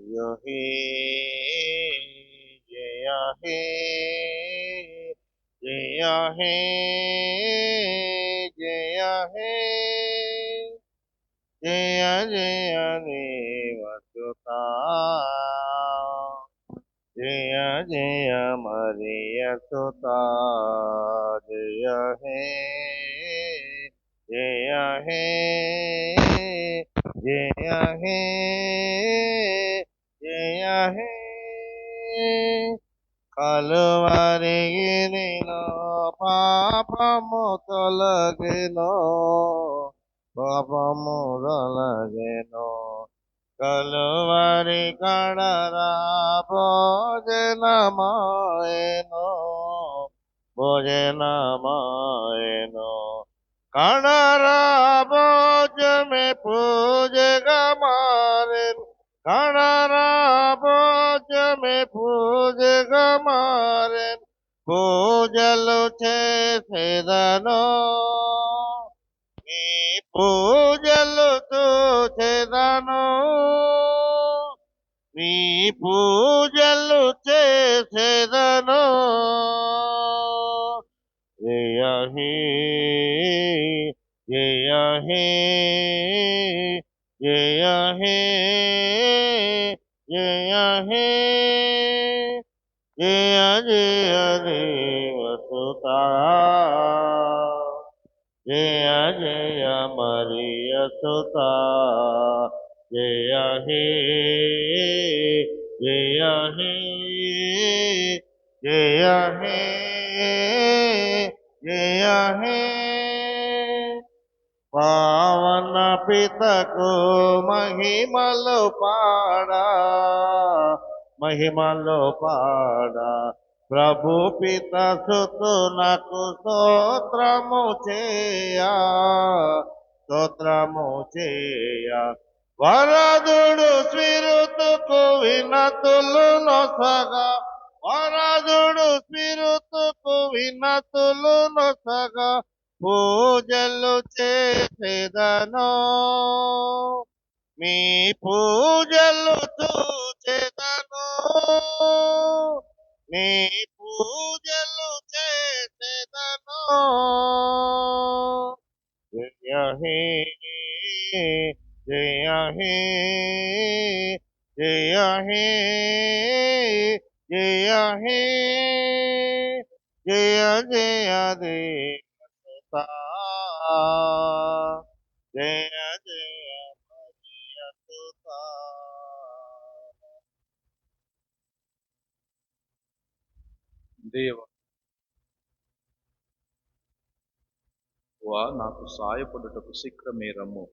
जय हे जय हे जय हे जय हे जय जय देवसुता जय जय मरियसुता जय हे जय हे जय हे जय हे కలువరి గిరిలో పాపము తొలగెను పాపము తొలగెను కలువరి కడరా భోజనమాయెను భోజనమాయెను కడరా భోజమే పూజగా మారెను కడరా భోజమే పూజగా మారెను పూజలు చేసేదను నీ పూజలు చూచెదను నీ పూజలు చేసేదను జయ హే జయ హే జయ హే జయ హే జయ జయ దేవసుతా జయ జయ మరియసుతా జయ హే జయ హే జయ హే జయ హే పావన పితకు మహిమలు పాడా మహిమలు పాడా ప్రభు పిత సుతునకు స్తోత్రము చేయా స్తోత్రము చేయా వరదుడు స్విరుతుకు వినతులు నొసగా వరదుడు స్విరుతుకు వినతులు నొసగా పూజలు చేసేదను మీ పూజలు చూచెదను నీ పూజలు చేసేదను జయ హే జయ హే జయ హే జయ హే జయ జయ దేవసుతా జయ జయ మరియసుతా దేవ నాకు సహాయపడుటకు శీఘ్రమే రమ్ము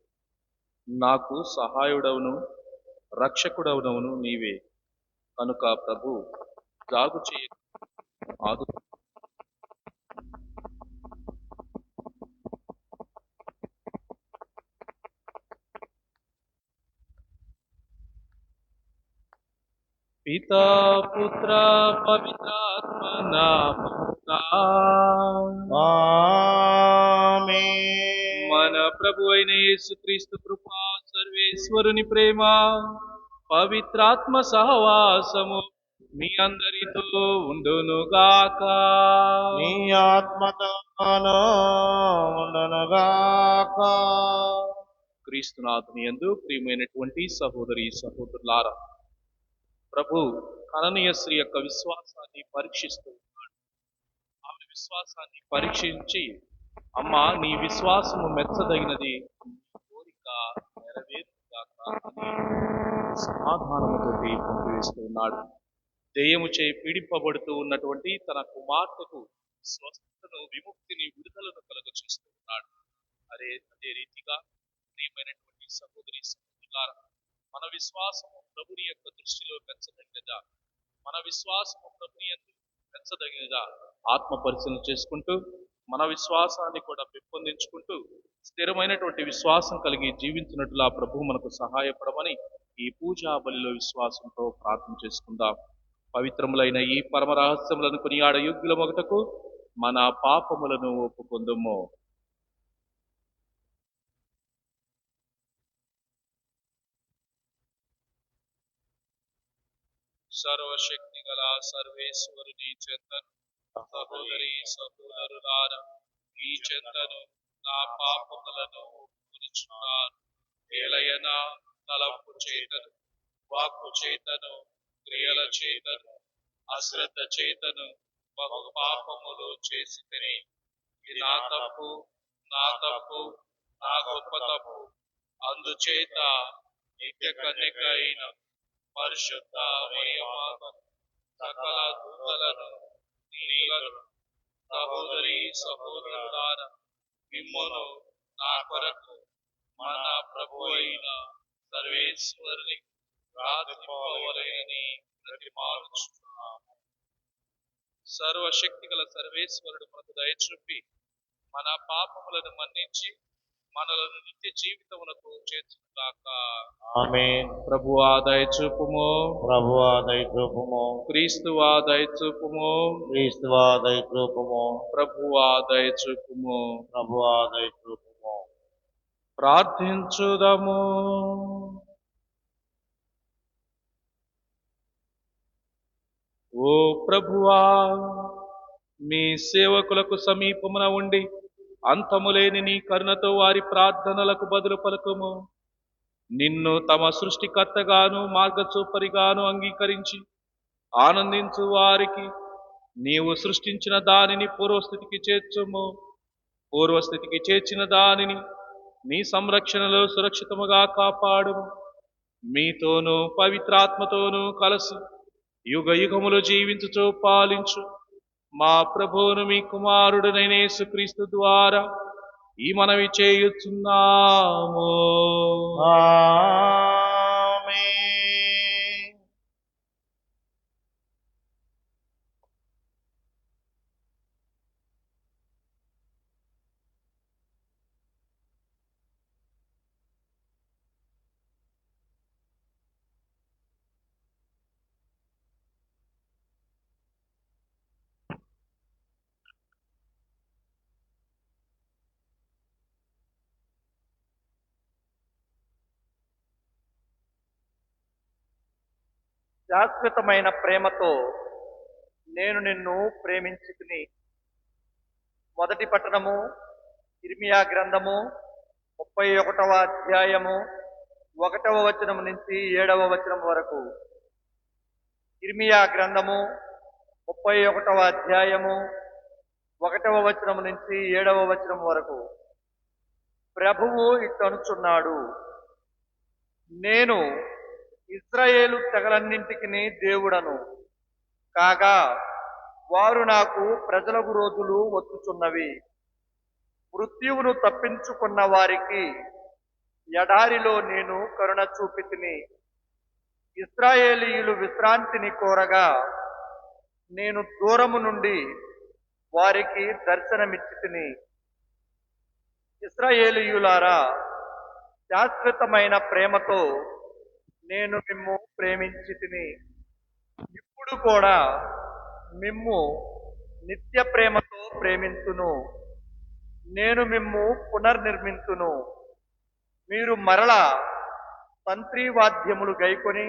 నాకు సహాయుడవును రక్షకుడవునవును నీవే కనుక ప్రభు జాగు చేయ ఆదు పితా పుత్ర పవిత్రాత్మ నామమున ఆమేన్. మన ప్రభు అయిన యేసుక్రీస్తు కృపా సర్వేశ్వరుని ప్రేమ పవిత్రాత్మ సహవాసము మీ అందరితో ఉండునుగాక. నీ ఆత్మతోనూ ఉండునుగాక. క్రీస్తునాథుని యందు ప్రియమైనటువంటి సహోదరి సహోదరులారా, ప్రభు కననీయ స్త్రీ యొక్క విశ్వాసాన్ని పరీక్షిస్తూ ఉన్నాడు. ఆమె విశ్వాసాన్ని పరీక్షించి, అమ్మ నీ విశ్వాసము మెచ్చదగినది, కోరిక నెరవేరుగాక అని సమాధానముతోటి పంపివేస్తూ ఉన్నాడు. దెయ్యము చే పీడింపబడుతూ ఉన్నటువంటి తన కుమార్తెకు స్వస్థతను, విముక్తిని, విడుదలను కలుగచేస్తూ ఉన్నాడు. అదే రీతిగా ప్రియమైనటువంటి సహోదరి సహోదరులారా, మన విశ్వాసము ప్రభుని యొక్క దృష్టిలో పెంచదగినదా, మన విశ్వాసము ప్రభుని యందు పెంచదగినదా ఆత్మ పరిశీలన చేసుకుంటూ మన విశ్వాసాన్ని కూడా పెంపొందించుకుంటూ స్థిరమైనటువంటి విశ్వాసం కలిగి జీవించినట్లుగా ప్రభు మనకు సహాయపడమని ఈ పూజా బలిలో విశ్వాసంతో ప్రార్థన చేసుకుందాం. పవిత్రములైన ఈ పరమ రహస్యములను కొనియాడ యోగ్యులమొకటకు మన పాపములను ఒప్పుకొందుము. సర్వశక్తి గల సర్వేశ్వరుని చెంతను సహోదరి సహోదరులారా ఈ చెంతను నా పాపములను ఒప్పుకొనుచున్నాను. ఏలయన తలంపు చేతను, వాక్కు చేతను, క్రియల చేతను, అశ్రద్ధ చేతను బహు పాపములు చేసి తిని. ఇది నా తప్పు, నా తప్పు, నా గొప్ప తప్పు. అందుచేత నిత్య కన్యక అయిన పరిశుద్ధ మరియమాత సకల దూతలను, నీలను, సహోదరి సహోదరులారా మిమ్మును నా కొరకు మన ప్రభు అయిన సర్వేశ్వరుని ప్రార్థింపవలెనని ప్రతిమానుచున్నాము. సర్వశక్తి గల సర్వేశ్వరుడు మనకు దయచూపి మన పాపములను మన్నించి మనలను నిత్య జీవితమునకు చేర్చుగాక. ఆమేన్. ప్రభువా దయచూపుము, ప్రభువా దయచూపుము, క్రీస్తువా దయచూపుము, క్రీస్తువా దయచూపుము, ప్రభువా దయచూపుము. ప్రభువా దయచూపుము. ప్రార్థించుదము. ఓ ప్రభువా, మీ సేవకులకు సమీపమున ఉండి అంతములేని నీ కరుణతో వారి ప్రార్థనలకు బదులు పలుకుము. నిన్ను తమ సృష్టికర్తగాను మార్గచూపరిగాను అంగీకరించి ఆనందించు వారికి నీవు సృష్టించిన దానిని పూర్వస్థితికి చేర్చుము. పూర్వస్థితికి చేర్చిన దానిని నీ సంరక్షణలో సురక్షితముగా కాపాడుము. మీతోనూ పవిత్రాత్మతోనూ కలసి యుగ యుగములు జీవించుచు పాలించు మా ప్రభువును మీ కుమారుడైన యేసుక్రీస్తు ద్వారా ఈ మనవి చేయుచున్నాము. ఆమేన్. శాశ్వతమైన ప్రేమతో నేను నిన్ను ప్రేమించుకుని. మొదటి పట్టణము ఇర్మియా గ్రంథము 31వ అధ్యాయము 1వ వచనం నుంచి 7వ వచనం వరకు. ఇర్మియా గ్రంథము 31వ అధ్యాయము 1వ వచనం నుంచి 7వ వచనం వరకు. ప్రభువు ఇట్టనుచున్నాడు, నేను ఇశ్రాయేలు తెగలన్నింటికి దేవుడను కాగా వారు నాకు ప్రజలకు రోజులు వచ్చుచున్నవి. మృత్యువును తప్పించుకున్న వారికి ఎడారిలో నేను కరుణ చూపితిని. ఇశ్రాయేలీయులు విశ్రాంతిని కోరగా నేను దూరము నుండి వారికి దర్శనమిచ్చితిని. ఇశ్రాయేలీయులారా, శాశ్వతమైన ప్రేమతో నేను మిమ్ము ప్రేమించితిని. ఇప్పుడు కూడా మిమ్ము నిత్య ప్రేమతో ప్రేమించును. నేను మిమ్ము పునర్నిర్మించును. మీరు మరలా తంత్రీవాద్యములు గైకొని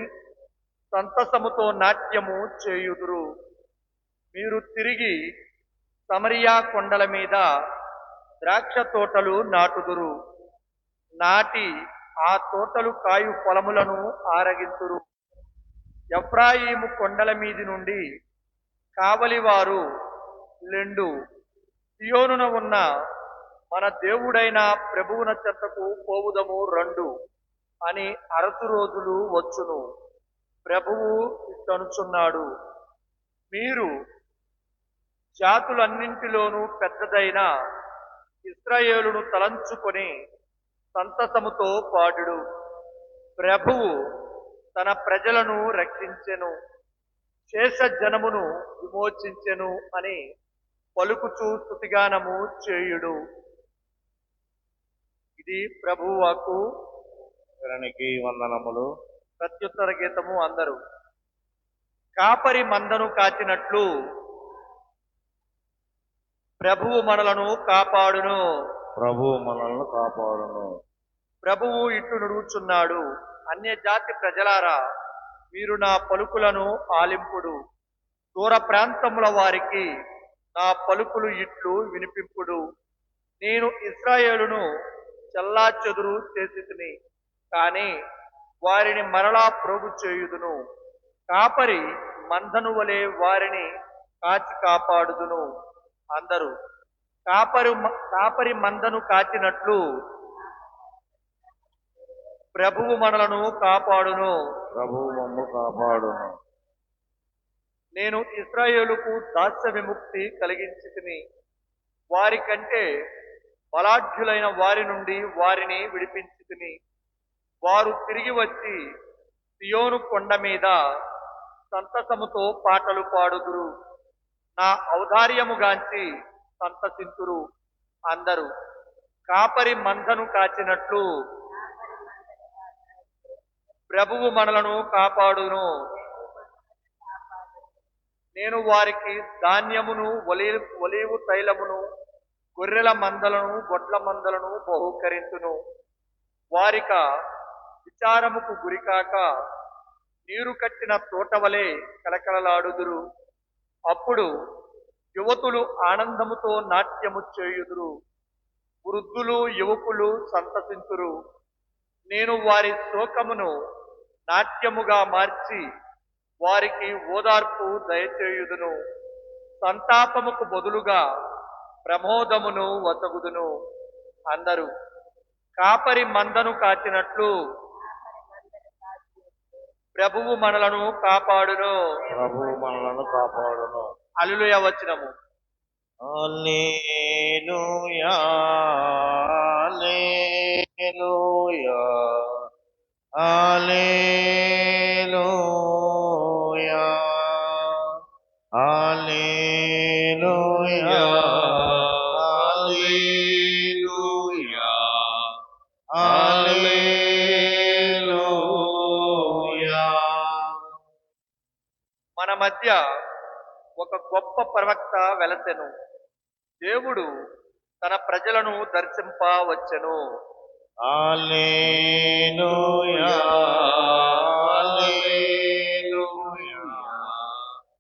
సంతసముతో నాట్యము చేయుదురు. మీరు తిరిగి సమరియా కొండల మీద ద్రాక్ష తోటలు నాటుదురు. నాటి ఆ తోటలు కాయు పొలములను ఆరగింతురు. ఎఫ్రాయిము కొండల మీది నుండి కావలివారు లెండు. సియోనున ఉన్న మన దేవుడైన ప్రభువున చెంతకు పోవుదము రండు అని అరసు రోజులు వచ్చును. ప్రభువు ఇట్టనుచున్నాడు, మీరు జాతులన్నింటిలోనూ పెద్దదైన ఇశ్రాయేలును తలంచుకొని సంతసముతో పాడుడు. ప్రభువు తన ప్రజలను రక్షించెను, శేష జనమును విమోచించెను అని పలుకుచూ స్తుతిగానము చేయుడు. ఇది ప్రభువు వాక్కు. శరణికి వందనములు. ప్రత్యుత్తర గీతము అందరూ. కాపరి మందను కాచినట్లు ప్రభువు మనలను కాపాడును. ప్రభువు మనల్ని కాపాడును. ప్రభువు ఇట్లు నుడుచున్నాడు, అన్యజాతి ప్రజలారా, మీరు నా పలుకులను ఆలింపుడు. దూర ప్రాంతముల వారికి నా పలుకులు ఇట్లు వినిపింపుడు. నేను ఇశ్రాయేలును చెల్లాచెదురు చేసితిని, కానీ వారిని మరలా ప్రోగు చేయుదును. కాపరి మందను వలె వారిని కాచి కాపాడుదును. అందరూ కాపరి మందను కాచినట్లు ప్రభువు మనలను కాపాడును. ప్రభువు మమ్ము కాపాడును. నేను ఇశ్రాయేలుకు దాస్య విముక్తి కలిగించితిని. వారికంటే బలాఢ్యులైన వారి నుండి వారిని విడిపించితిని. వారు తిరిగి వచ్చి సియోను కొండ మీద సంతసముతో పాటలు పాడుదురు. నా ఔదార్యముగాంచి సంతసింతురు. అందరూ కాపరి మందను కాచినట్లు ప్రభువు మనలను కాపాడును. నేను వారికి ధాన్యమును ఒలీవు తైలమును గొర్రెల మందలను గొడ్ల మందలను బహుకరించును. వారిక విచారముకు గురికాక నీరు కట్టిన తోటవలే కలకలలాడుదురు. అప్పుడు యువతులు ఆనందముతో నాట్యము చేయుదురు. వృద్ధులు యువకులు సంతసించురు. నేను వారి శోకమును నాట్యముగా మార్చి వారికి ఓదార్పు దయచేయుదును. సంతాపముకు బదులుగా ప్రమోదమును వసగుదును. అందరూ కాపరి మందను కాచినట్లు ప్రభువు మనలను కాపాడును. ప్రభువు మనలను కాపాడును. హల్లెలూయా వచనము. హల్లెలూయా, హల్లెలూయా, హల్లెలూయా, హల్లెలూయా, హల్లెలూయా, హల్లెలూయా. మన మధ్య ఒక గొప్ప ప్రవక్త వెలసెను. దేవుడు తన ప్రజలను దర్శింప వచ్చెను. హల్లెలూయా, హల్లెలూయా,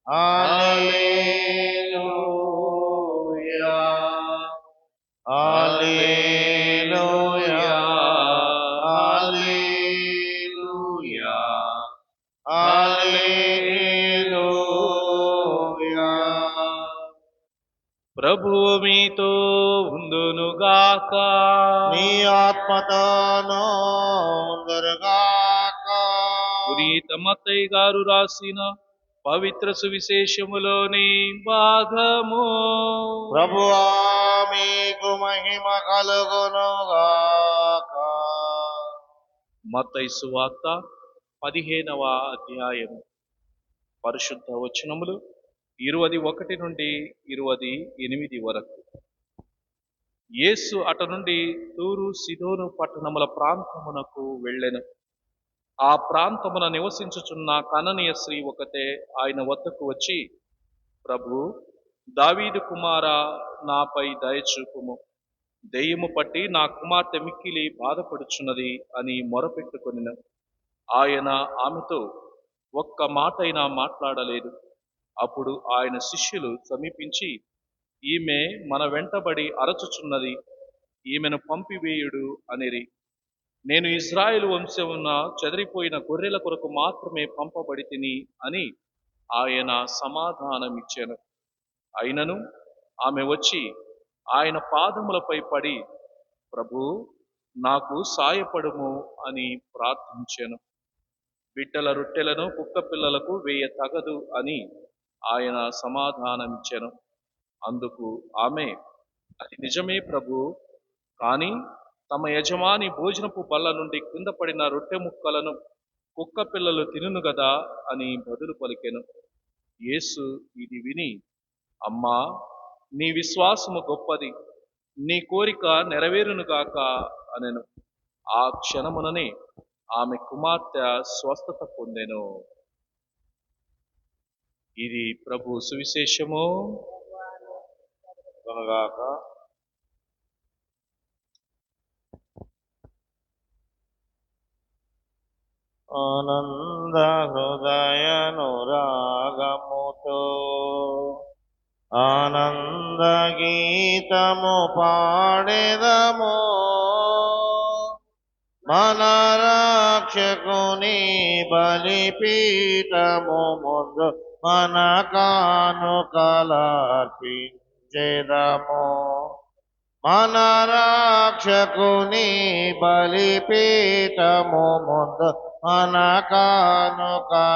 హల్లెలూయా, హల్లెలూయా, హల్లెలూయా, హల్లెలూయా. ప్రభువు మీతో ఉందునుగాక. నీ ఆత్మతోనూ ఉందురుగాక. పునీత మత్తయి గారు రాసిన పవిత్ర సువిశేషములోని భాగము. ప్రభువా మీకు మహిమ కలుగునుగాక. మత్తయి సువార్త 15వ అధ్యాయము. పరిశుద్ధ వచనములు 21 నుండి 28 వరకు. యేసు అట నుండి తూరు సిదోను పట్టణముల ప్రాంతమునకు వెళ్ళెను. ఆ ప్రాంతమున నివసించుచున్న కననీయ స్త్రీ ఒకతే ఆయన వద్దకు వచ్చి, ప్రభు, దావీదు కుమారా, నాపై దయచూపుము, దెయ్యము పట్టి నా కుమార్తె మిక్కిలి బాధపడుచున్నది అని మొరపెట్టుకొనెను. ఆయన ఆమెతో ఒక్క మాటైనా మాట్లాడలేదు. అప్పుడు ఆయన శిష్యులు సమీపించి, ఈమె మన వెంటబడి అరచుచున్నది, ఈమెను పంపివేయుడు అనిరి. నేను ఇశ్రాయేలు వంశమున చెదిరిపోయిన గొర్రెల కొరకు మాత్రమే పంపబడి తిని అని ఆయన సమాధానమిచ్చెను. అయినను ఆమె వచ్చి ఆయన పాదములపై పడి, ప్రభు, నాకు సాయపడుము అని ప్రార్థించెను. బిడ్డల రొట్టెలను కుక్క పిల్లలకు వేయ తగదు అని ఆయన సమాధానమిచ్చెను. అందుకు ఆమె, అది నిజమే ప్రభు, కానీ తమ యజమాని భోజనపు బల్ల నుండి కింద పడిన రొట్టె ముక్కలను కుక్క పిల్లలు తినును గదా అని బదులు పలికెను. యేసు ఇది విని, అమ్మా, నీ విశ్వాసము గొప్పది, నీ కోరిక నెరవేరునుగాక అనెను. ఆ క్షణముననే ఆమె కుమార్తె స్వస్థత పొందెను. ఇది ప్రభు సువిశేషము. కనుగాక. ఆనంద హృదయనురాగముతో ఆనంద గీతము పాడెదము మన రక్షకుని బలిపీఠము ముందు మన కానుకలర్పించెదము మన రక్షకుని బలిపీఠము ముందు మన కానుకలర్పించెదము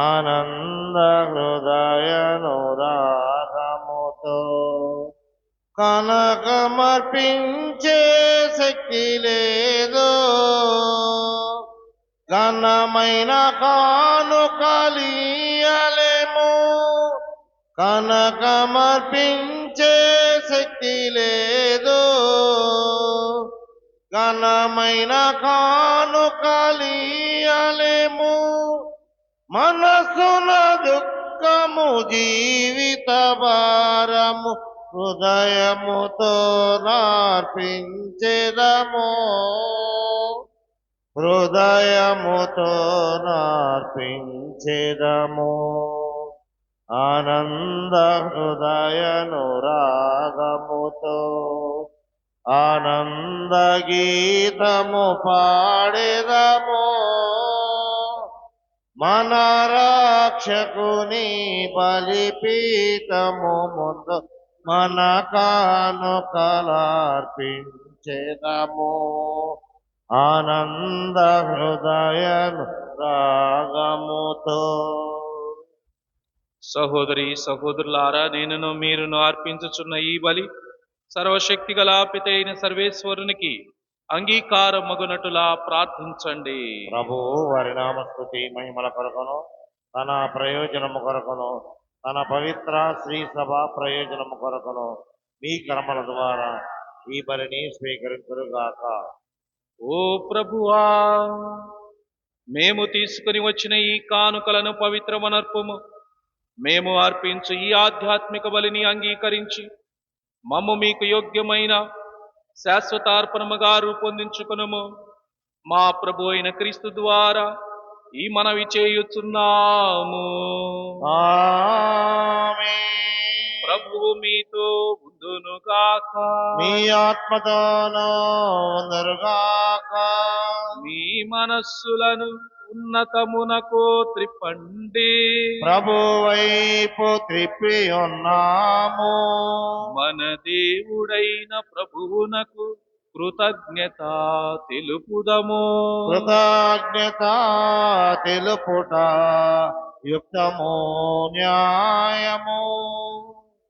ఆనంద హృదయనురాగముతో కనకమర్పించే శక్తి లేదు ఘనమైన కానుకలియలేము కనకమర్పించే శక్తి లేదు ఘనమైన కానుకలియలేము మనసున దుఃఖము జీవిత భారము హృదయముతో నార్పించెదము హృదయముతో నార్పించెదము ఆనంద హృదయనురాగముతో ఆనంద గీతము పాడెదము మన రక్షకుని బలిపీఠము ముందు మన కానుకలర్పించెదము ఆనంద హృదయనురాగముతో సహోదరి సహోదరులారా, నేనును మీరును అర్పించుచున్న ఈ బలి సర్వశక్తి గల పిత అయిన సర్వేశ్వరునికి అంగీకారమగునట్టులా ప్రార్థించండి. ప్రభువు వారి నామస్తుతి మహిమల కొరకును తన ప్రయోజనము కొరకును తన పవిత్ర శ్రీ సభ ప్రయోజనము కొరకును మీ కర్మల ద్వారా ఈ బలిని స్వీకరించుగాక. ఓ ప్రభువా, మేము తీసుకుని వచ్చిన ఈ కానుకలను పవిత్రమనర్పము. మేము అర్పించు ఈ ఆధ్యాత్మిక బలిని అంగీకరించి మమ్ము మీకు యోగ్యమైన శాశ్వతార్పణముగా రూపొందించుకునుము. మా ప్రభు అయిన క్రీస్తు ద్వారా ఈ మనవి చేయుచున్నాము. ఆమేన్. ప్రభువు మీతో ఉండునుగాక. మీ ఆత్మతోనూ ఉందురుగాక. మీ మనస్సులను ఉన్నతమునకు త్రిప్పండి. ప్రభు వైపు త్రిప్పి ఉన్నాము. మన దేవుడైన ప్రభువునకు కృతజ్ఞత తెలుపుదము. కృతజ్ఞత తెలుపుట యుక్తము న్యాయము.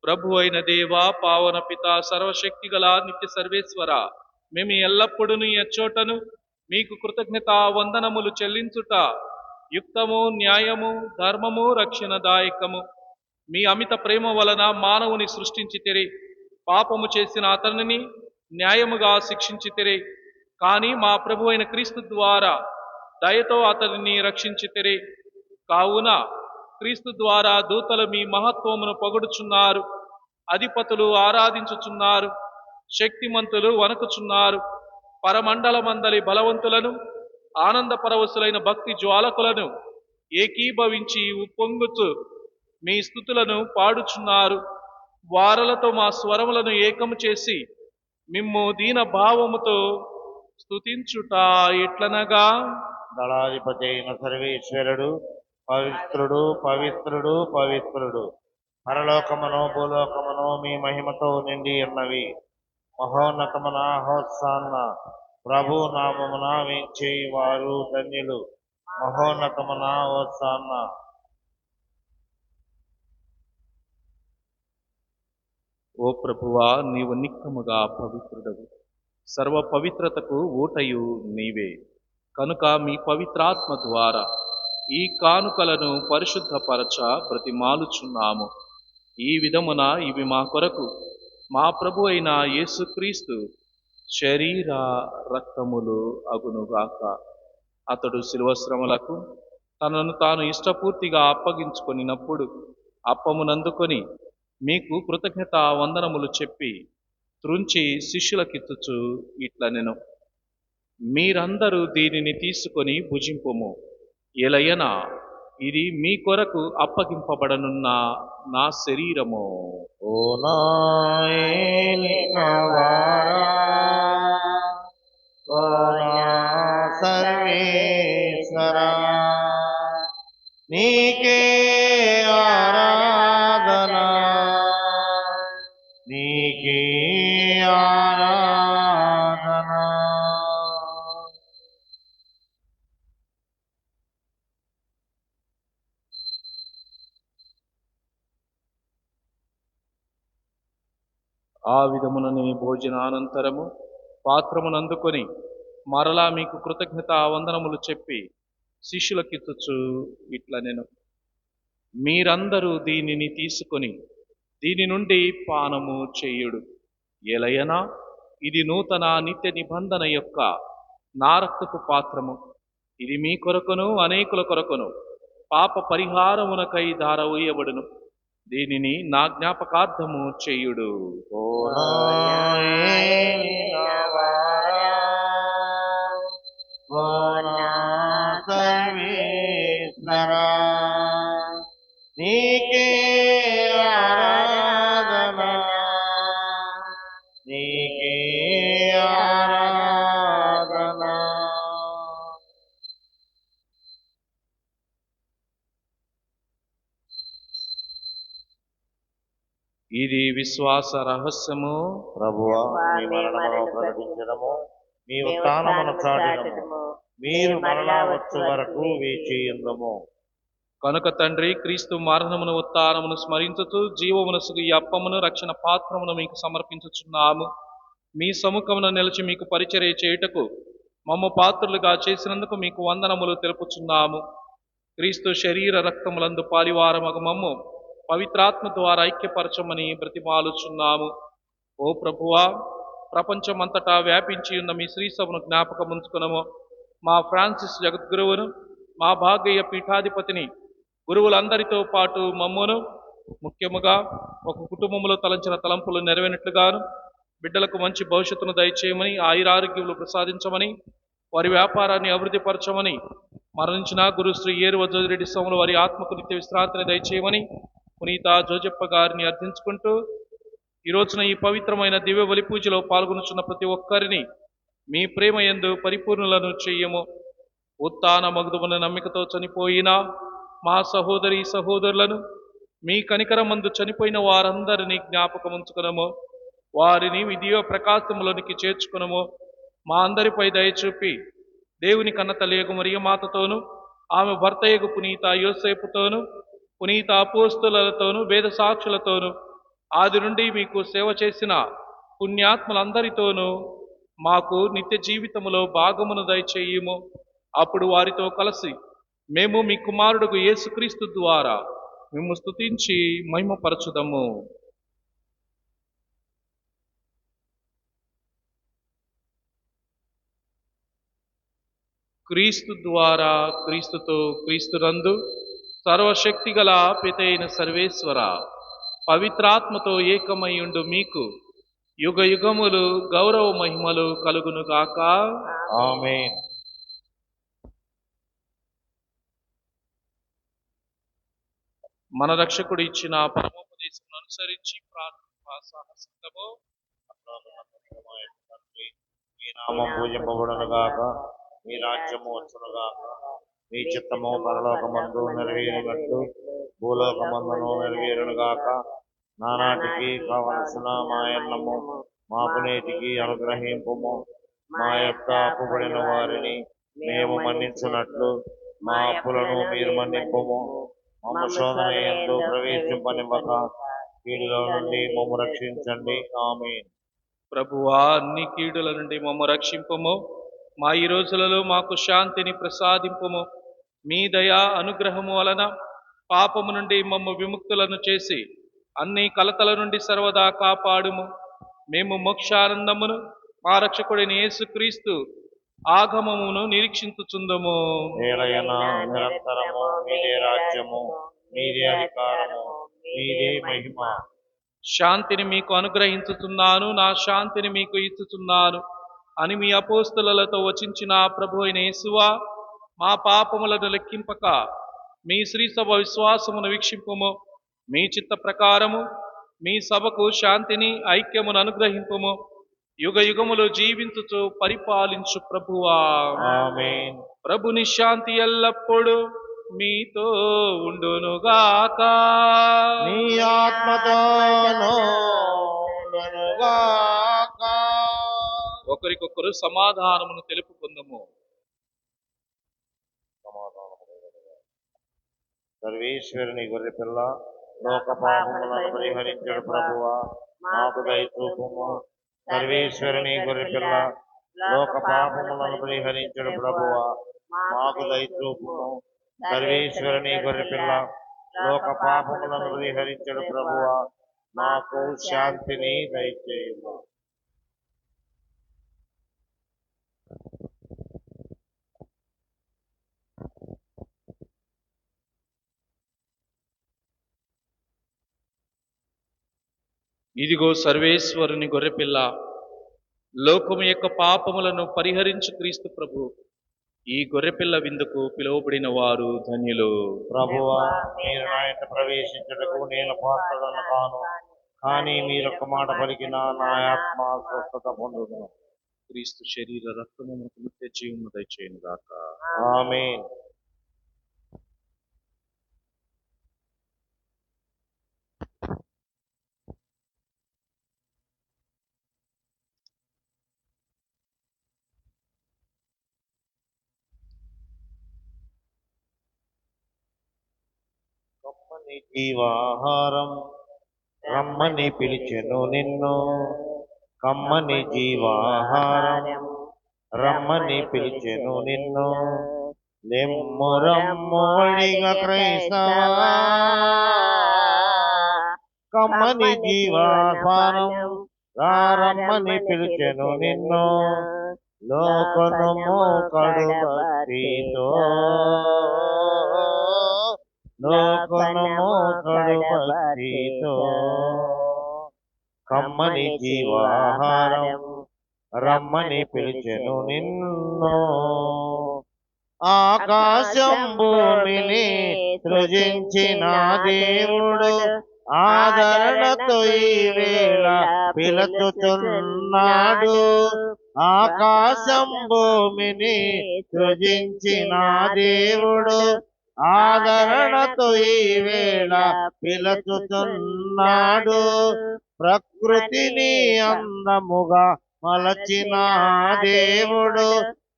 ప్రభు అయిన దేవా, పావన పిత, సర్వశక్తి గల నిత్య సర్వేశ్వర, మేము ఎల్లప్పుడూ ఎచ్చోటను మీకు కృతజ్ఞత వందనములు చెల్లించుట యుక్తము, న్యాయము, ధర్మము, రక్షణదాయకము. మీ అమిత ప్రేమ వలన మానవుని సృష్టించితిరి. పాపము చేసిన అతనిని న్యాయముగా శిక్షించితిరి. కానీ మా ప్రభు అయిన క్రీస్తు ద్వారా దయతో అతనిని రక్షించితిరి. కావున క్రీస్తు ద్వారా దూతలు మీ మహత్వమును పొగడుచున్నారు, అధిపతులు ఆరాధించుచున్నారు, శక్తిమంతులు వణకుచున్నారు. పరమండలమందలి బలవంతులను, ఆనంద పరవశులైన భక్తి జ్వాలకులను ఏకీభవించి ఉప్పొంగుచు మీ స్తుతులను పాడుచున్నారు. వారలతో మా స్వరములను ఏకము చేసి మిమ్ము దీన భావముతో స్తుతించుట ఎట్లనగా, దళాధిపతి అయిన సర్వేశ్వరుడు పవిత్రుడు పవిత్రుడు పవిత్రుడు, పరలోకమును భూలోకమును మీ మహిమతో నిండి ఉన్నవి. మహోన్నతమున హోసాన్న, ప్రభు నామమున వేంచే వారు ధన్యులు. మహోన్నతమున హోసాన్న. ఓ ప్రభువా, నీవు నిక్కముగా పవిత్రుడవు. సర్వ పవిత్రతకు ఊటయు నీవే. కనుక మీ పవిత్రాత్మ ద్వారా ఈ కానుకలను పరిశుద్ధపరచ బ్రతిమాలుచున్నాము. ఈ విధమున ఇవి మా కొరకు మా ప్రభు అయిన యేసుక్రీస్తు శరీర రక్తములు అగునుగాక. అతడు శిలువ శ్రమలకు తనను తాను ఇష్టపూర్తిగా అప్పగించుకొనినప్పుడు అప్పమునందుకొని మీకు కృతజ్ఞత వందనములు చెప్పి త్రుంచి శిష్యులకిచ్చుచు ఇట్లనెను: మీరందరూ దీనిని తీసుకొని భుజింపుము. ఎలయన ఇది మీ కొరకు అప్పగింపబడనున్న నా శరీరము. ఓ నా ఏలినవారా, ఓ నా సర్వేశ్వరా, నీకే ఆరాధన, నీకే ఆరాధన. ఆ విధముననే భోజనానంతరము పాత్రమునందుకొని మరలా మీకు కృతజ్ఞత వందనములు చెప్పి శిష్యులకిచ్చుచు ఇట్లా నేను, మీరందరూ దీనిని తీసుకొని దీని నుండి పానము చేయుడు. ఎలయనా ఇది నూతన నిత్య నిబంధన యొక్క నా రక్తపు పాత్రము. ఇది మీ కొరకును అనేకుల కొరకును పాప పరిహారమునకై ధారవూయబడును. దీనిని నా జ్ఞాపకార్థము చేయుడు. ఓ నా ఏలినవారా, ఓ నా సర్వేశ్వరా, నీకే ఆరాధన, నీకే ఆరాధన. ఇది విశ్వాస రహస్యము. ప్రభువా, మీ మరణమును ప్రకటించడము, మీ ఉత్థానమును చాటడము, మీరు మరలా వచ్చు వరకు వేచియుందుము. కనుక తండ్రి, క్రీస్తు మరణమును ఉత్థానమును స్మరించుచు జీవమునసుగు ఈ అప్పమును రక్షణ పాత్రమును మీకు సమర్పించుచున్నాము. మీ సముఖమున నిలిచి మీకు పరిచర్య చేయుటకు మమ్మ పాత్రులుగా చేసినందుకు మీకు వందనములు తెలుపుచున్నాము. క్రీస్తు శరీర రక్తములందు పాలివారమగు మమ్ము పవిత్రాత్మ ద్వారా ఐక్యపరచమని బ్రతిమాలుచున్నాము. ఓ ప్రభువా, ప్రపంచమంతటా వ్యాపించి ఉన్న మీ శ్రీసభను జ్ఞాపకముంచుకునము. మా ఫ్రాన్సిస్ జగద్గురువును, మా భాగ్య పీఠాధిపతిని, గురువులందరితో పాటు మమ్మును ముఖ్యముగా ఒక కుటుంబంలో తలంచిన తలంపులు నెరవేరినట్లుగాను, బిడ్డలకు మంచి భవిష్యత్తును దయచేయమని, ఆయురారోగ్యములు ప్రసాదించమని, వారి వ్యాపారాన్ని అభివృద్ధిపరచమని, మరణించిన గురు శ్రీ ఏరు వజ్రరెడ్డి స్వాములు వారి ఆత్మకు నిత్య విశ్రాంతిని దయచేయమని పునీత జోజప్ప గారిని అర్థించుకుంటూ, ఈ రోజున ఈ పవిత్రమైన దివ్య బలి పూజలో పాల్గొనుచున్న ప్రతి ఒక్కరిని మీ ప్రేమ యందు పరిపూర్ణులను చెయ్యము. ఉత్థాన మగుదుమున నమ్మికతో చనిపోయిన మా సహోదరి సహోదరులను, మీ కనికరమందు చనిపోయిన వారందరినీ జ్ఞాపకముంచుకునము. వారిని విధియ ప్రకాశములోనికి చేర్చుకునము. మా అందరిపై దయచూపి దేవుని కన్నతల్లియగు మరియమాతతోను, ఆమె భర్తయగు పునీత యోసేపుతోను, పునీత అపోస్తులతోను, వేద సాక్షులతోను, ఆది నుండి మీకు సేవ చేసిన పుణ్యాత్ములందరితోనూ మాకు నిత్య జీవితములో భాగమును దయచేయుము. అప్పుడు వారితో కలిసి మేము మీ కుమారుడుగు యేసుక్రీస్తు ద్వారా మేము స్తుతించి మహిమపరచుదము. క్రీస్తు ద్వారా, క్రీస్తుతో, క్రీస్తునందు సర్వశక్తిగల పితైన సర్వేశ్వర, పవిత్రాత్మతో ఏకమయ్యుండు మీకు యుగ యుగములు గౌరవ మహిమలు కలుగునుగాక. ఆమేన్. మన రక్షకుడు ఇచ్చిన పరమోపదేశం అనుసరించి ప్రార్థన సాహసిద్దాము. మీ నామం పూజింపబడునుగాక, మీ రాజ్యము వచ్చునుగాక, మీ చిత్తము పరలోకమందు నెరవేరినట్టు భూలోకమందును నెరవేరునుగాక. నానాటికి కావలసిన మా అన్నము మాకు నేటికి అనుగ్రహింపుము. మా యొక్క అప్పుబడిన వారిని మేము మన్నించున్నట్లు మా అప్పులను మీరు మన్నింపుము. మమ్మ శోధన యందు ప్రవేశింపనివ్వక కీడులో నుండి మమ్ము రక్షించండి. ఆమేన్. ప్రభువా, అన్ని కీడుల నుండి మమ్ము రక్షింపుము. మా ఈ రోజులలో మాకు శాంతిని ప్రసాదింపుము. మీ దయా అనుగ్రహము వలన పాపము నుండి మమ్ము విముక్తులను చేసి అన్ని కలతల నుండి సర్వదా కాపాడుము. మేము మోక్షానందమును మా రక్షకుడైన యేసుక్రీస్తు ఆగమమును నిరీక్షించుచుందము. ఏలయనా నిరంతరము మీదే రాజ్యము, మీదే అధికారము, మీదే మహిమ. శాంతిని మీకు అనుగ్రహించుచున్నాను, నా శాంతిని మీకు ఇచ్చుచున్నాను. అని మీ అపోస్తలతో వచించిన ప్రభు అయిన యేసువా, మా పాపములను లెక్కింపక మీ శ్రీ సభ విశ్వాసమును వీక్షింపుము. మీ చిత్త ప్రకారము మీ సభకు శాంతిని ఐక్యమును అనుగ్రహింపుము. యుగ యుగములు జీవించుచు పరిపాలించు ప్రభువా. ఆమేన్. ప్రభుని శాంతి ఎల్లప్పుడూ మీతో ఉండునుగాక. నీ ఆత్మతోనూ ఉండునుగాక. ఒకరికొకరు సమాధానమును తెలుపుకుందము. సర్వేశ్వరుని గొర్రెపిల్ల, లోక పాపములను పరిహరించడు ప్రభువా, మాకు దయ చూపుము. సర్వేశ్వరుని గొర్రెపిల్ల, లోక పాపములను పరిహరించడు ప్రభువా, మాకు దయ చూపుము. సర్వేశ్వరుని గొర్రెపిల్ల, లోక పాపములను పరిహరించడు ప్రభువా, మాకు శాంతిని దయచేయుము. ఇదిగో సర్వేశ్వరుని గొర్రెపిల్ల, లోకము యొక్క పాపములను పరిహరించు క్రీస్తు ప్రభు. ఈ గొర్రెపిల్ల విందుకు పిలువబడిన వారు ధన్యులు. ప్రభువా, మీరు నా ఇంట ప్రవేశించుటకు నేను పాత్రుడను కాను, కానీ మీరొక్క మాట పలికిన నా ఆత్మ స్వస్థత పొందును. క్రీస్తు శరీర రక్తము మనకు నిత్య జీవము దయచేయును గాక. ఆమేన్. కమ్మని జీవాహారం రమ్మని పిలిచెను నిన్ను, కమ్మని జీవాహారం రమ్మని పిలిచెను నిన్ను. లెమ్ము రమ్ము వడిగ క్రైస్తవా, కమ్మని జీవాహారం రమ్మని పిలిచెను నిన్ను. లోకను మోకడు భక్తితో, లోకను మోకడు భక్తితో, కమ్మని జీవాహారం రమ్మని పిలిచెను నిన్ను. ఆకాశం భూమిని సృజించిన దేవుడు ఆదరణతో ఈ వేళ పిలుచుచున్నాడు. ఆకాశం భూమిని సృజించిన దేవుడు ఆదరణతో ఈ వేళ పిలుచుచున్నాడు. ప్రకృతిని అందముగా మలచిన దేవుడు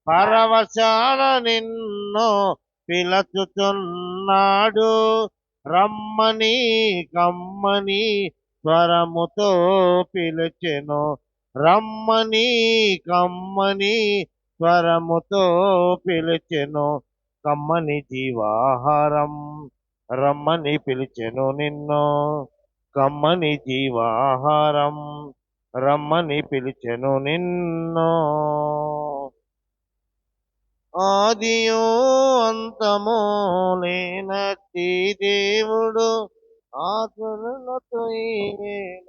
పరవశాల నిన్ను పిలుచుచున్నాడు. రమ్మని కమ్మని స్వరముతో పిలిచెను, రమ్మని కమ్మని స్వరముతో పిలిచెను. కమ్మని జీవాహారం రమ్మని పిలిచెను నిన్ను, కమ్మని జీవాహారం రమ్మని పిలిచెను నిన్ను. ఆదియో అంతమో లేనట్టి దేవుడు ఆదరణతో ఈ వేళ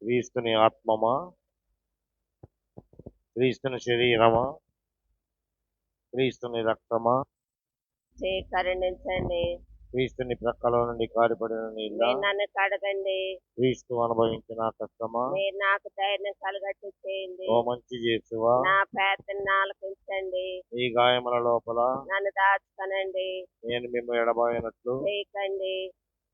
క్రీస్తుని ఆత్మమా, క్రీస్తుని శరీరమా, క్రీస్తుని రక్తమా, కరుణించండి. క్రీస్తుని ప్రక్కలో నుండి కారిపడిన నీళ్ళ, మీరు నన్ను కడగండి. క్రీస్తు అనుభవించిన కష్టమా, మీరు నాకు ధైర్యం కలగట్టు చేయండి. ఓ మంచి యేసువా, నా ప్రార్థన ఆలకించండి. ఈ గాయముల లోపల నన్ను దాచుకనండి. నేను మిమ్మల్ని ఎడబాయినట్లు చేయకండి.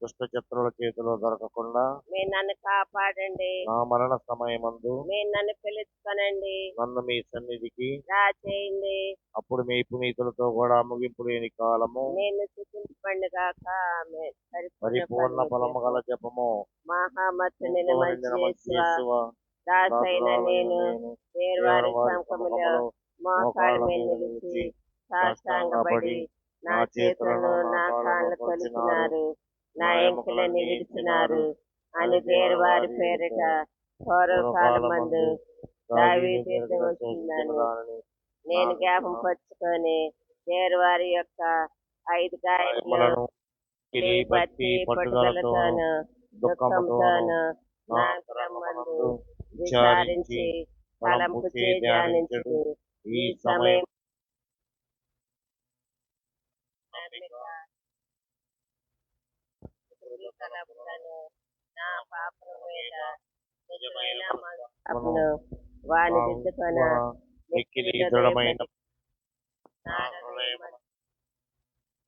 దుష్ట శత్రువుల చేతిలో దొరకకుండా మీరు నన్ను కాపాడండి. నా మరణ సమయమందు మీరు నన్ను పిలుచుకొనండి. నన్ను మీ సన్నిధికి రాచేయండి. అప్పుడు మీ పునీతులతో కూడా ముగింపు లేని కాలము నేను చూపించండి గాక. ఆమేన్. పరిపూర్ణ ఫలము గల జపము మహామతుని మంచి యేసువా, దాసైన నేను వారి సముఖములో మోకాళ్ళ మీద నిలిచి సాష్టాంగపడి నా చేతులను నా కాళ్ళు కొలిచినారు, నా ఎంకులను విడిచినారు అని వారి పేరిట పూర్వకాలమందు దావీదు యుద్ధం వచ్చిందని నేను జ్ఞాపకం పరుచుకొని వారి యొక్క 5 గాయములను బట్టి పట్టుదలతోను దుఃఖంతోను నా గ్రంథమందు విచారించి తలంపు ధ్యానించుడు. ఈ సమయం నా పాపం మీద నిజమైన మనస్సును వాని దిద్దుకొన మిక్కిలి దృఢమైన నా హృదయమును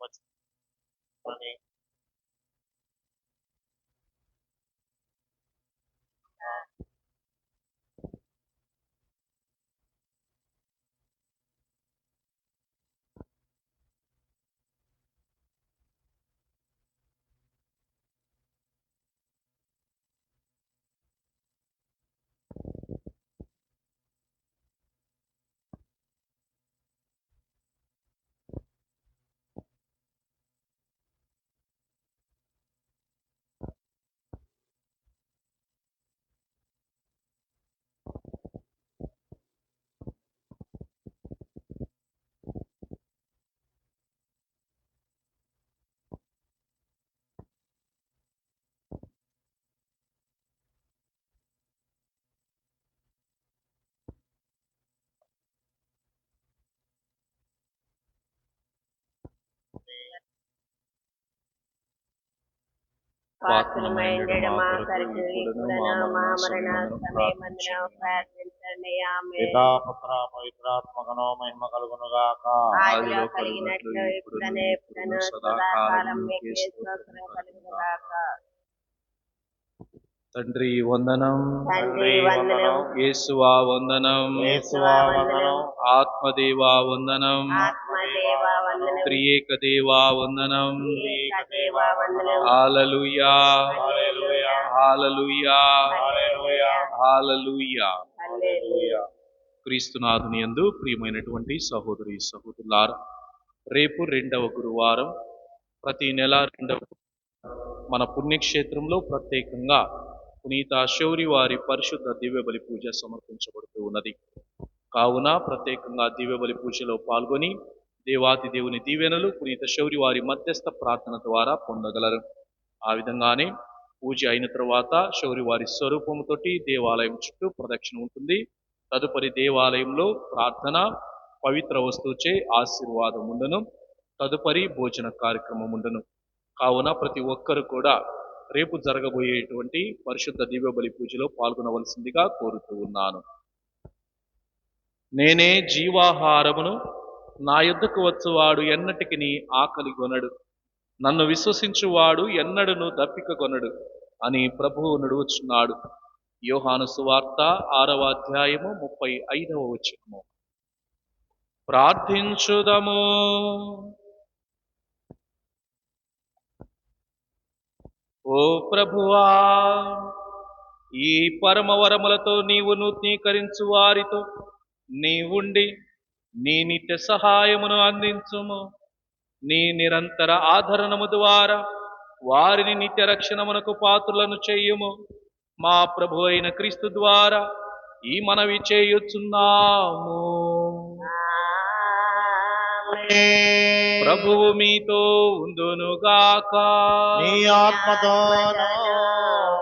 వచ్చుకొని పాత్రమైన మా కొరకు ఇప్పుడును మా మరణ సమయమందున ప్రార్థించండి. ఆమేన్. పితా పుత్ర పవిత్రాత్మకనో మహిమ కలుగునుగాక. ఆదిలో కలిగినట్లు ఇప్పుడనే ఎప్పుడను సదాకాలం మీకే స్తోత్రం కలుగునుగాక. తండ్రి వందనం, తండ్రి వందనం, యేసువా వందనం, యేసువా వందనం, ఆత్మదేవా వందనం, ఆత్మదేవా వందనం, త్రియేక దేవా వందనం. ఏకదేవా వందనం. హల్లెలూయా, హల్లెలూయా, హల్లెలూయా, హల్లెలూయా, హల్లెలూయా. హల్లెలూయా. క్రీస్తునాథుని యందు ప్రియమైనటువంటి సహోదరి సహోదరులారా, రేపు 2వ గురువారం, ప్రతి నెల 2వ మన పుణ్యక్షేత్రంలో ప్రత్యేకంగా పునీత శౌరి వారి పరిశుద్ధ దివ్య బలి పూజ సమర్పించబడుతూ ఉన్నది. కావున ప్రత్యేకంగా దివ్య బలి పూజలో పాల్గొని దేవాతి దేవుని దీవెనలు పునీత శౌరి వారి మధ్యస్థ ప్రార్థన ద్వారా పొందగలరు. ఆ విధంగానే పూజ అయిన తర్వాత శౌరి వారి స్వరూపముతోటి దేవాలయం చుట్టూ ప్రదక్షిణ ఉంటుంది. తదుపరి దేవాలయంలో ప్రార్థన, పవిత్ర వస్తువుచే ఆశీర్వాదం ఉండను. తదుపరి భోజన కార్యక్రమం ఉండను. కావున ప్రతి ఒక్కరు కూడా రేపు జరగబోయేటువంటి పరిశుద్ధ దివ్య బలి పూజలో పాల్గొనవలసిందిగా కోరుతూ ఉన్నాను. నేనే జీవాహారమును, నా యుద్ధకు వచ్చువాడు ఎన్నటికి ఆకలి కొనడు, నన్ను విశ్వసించువాడు ఎన్నడును దప్పిక కొనడు అని ప్రభువు నడువుచున్నాడు. యోహాను సువార్త 6వ అధ్యాయము 35వ వచనము. ప్రార్థించుదము. ఓ ప్రభువా, ఈ పరమవరములతో నీవు నూతనీకరించు వారితో నీవుండి నీ నిత్య సహాయమును అందించుము. నీ నిరంతర ఆదరణము ద్వారా వారిని నిత్య రక్షణమునకు పాత్రులను చేయుము. మా ప్రభు అయిన క్రీస్తు ద్వారా ఈ మనవి చేయుచున్నాము. ప్రభువు మీతో ఉండునుగాక. నీ ఆత్మతోనూ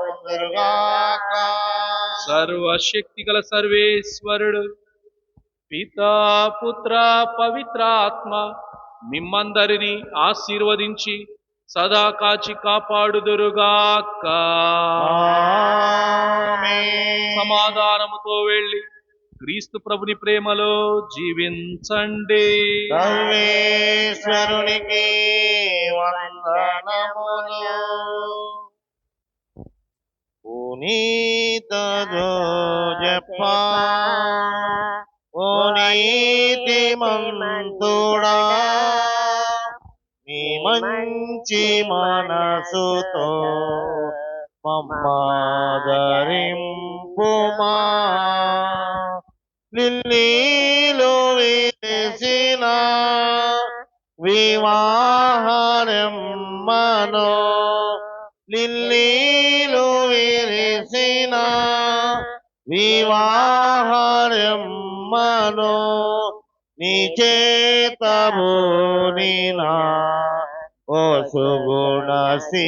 ఉండునుగాక. సర్వశక్తి గల సర్వేశ్వరుడు పితా పుత్ర పవిత్రాత్మ మిమ్మందరినీ ఆశీర్వదించి సదా కాచి కాపాడుదురుగాక. ఆమేన్. సమాధానముతో వెళ్ళి క్రీస్తు ప్రభుని ప్రేమలో జీవించండి. సర్వేశ్వరునికి వందనములు. పునీత జోజప్పా, ఓ నీతిమంతుడా, నీ మంచి మనసుతో మమ్మాదరింపుమా. లిల్లీలో వేసిన వివాహరమ్మనో, లిల్లీలో వేసిన ఆహార్యమ్మను నీ చేతబూనినా ఓ సుగుణశీలుడా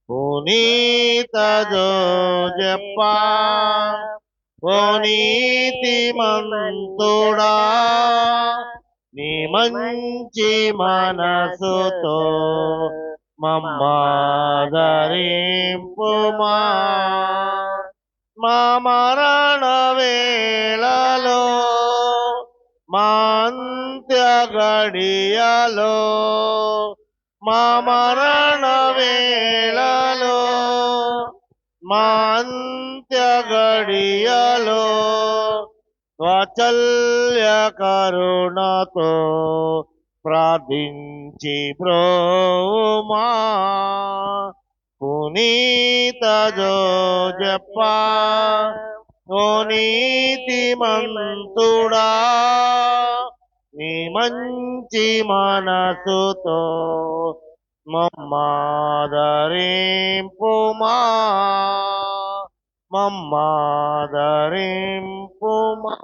పునీత జోజప్పా ఓ నీతిమంతుడా నీ మంచి మనసుతో మమ్మాదరింపుమా మా మరణ వేళలో మా అంత్య గడియలో మా మరణ వేళలో మా అంత్య గడియలో వాత్సల్య కరుణతో ప్రార్థించి బ్రోమా పునీత జోజప్పా ఓ నీతిమంతుడా నీ మంచి మనసుతో మమ్మాదరింపుమా మమ్మాదరింపుమా